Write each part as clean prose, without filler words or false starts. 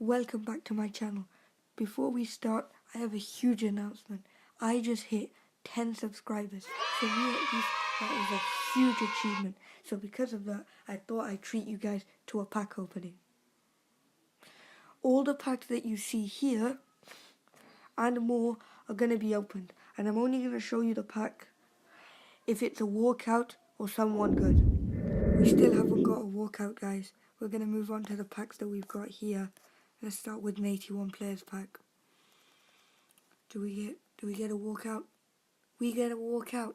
welcome back to my channel. Before we start, I have a huge announcement. I just hit 10 subscribers. For me at least, that is a huge achievement. So because of that, I thought I'd treat you guys to a pack opening. All the packs that you see here and more are going to be opened. And I'm only going to show you the pack if it's a walkout or someone good. We still haven't got a walkout, guys. We're going to move on to the packs that we've got here. Let's start with an 81 players pack. Do we get a walkout? We get a walkout.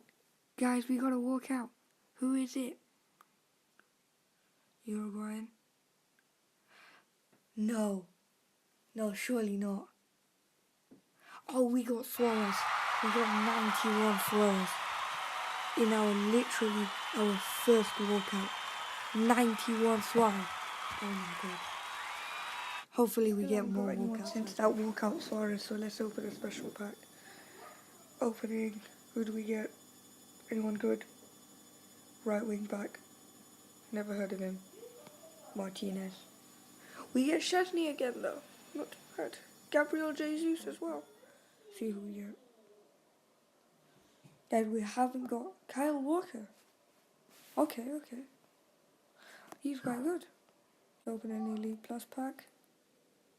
Guys, we got a walkout. Who is it? Uruguayan? No, surely not. Oh, we got Suarez. We got 91 Suarez in our first walkout. 91 Suarez. Oh my god. Hopefully we get more walkouts since that walkout Suarez, so let's open a special pack. Opening, who do we get? Anyone good? Right wing back. Never heard of him. Martinez. We get Chesney again though. Not too bad. Gabriel Jesus as well. See who we get. Then we haven't got Kyle Walker. Okay. He's quite good. Open an Elite Plus pack.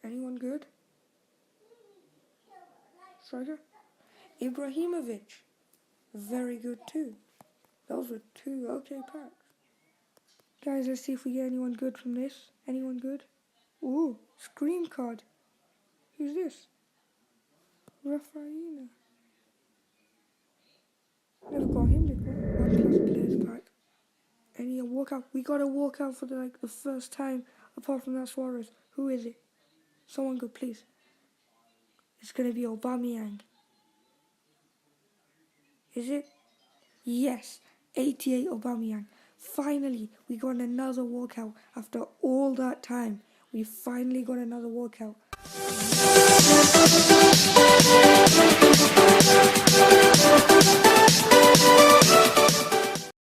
Anyone good? Striker? Ibrahimovic. Very good too. Those were two okay packs. Guys, let's see if we get anyone good from this. Anyone good? Ooh, Scream card. Who's this? Rafaina. Never got him before. 1+ players pack. Any walkout? We got a walkout for the first time apart from that Suarez. Who is it? Someone good, please. It's gonna be Aubameyang. Is it? Yes, 88 Aubameyang. Finally, we got another walkout. After all that time, we finally got another walkout.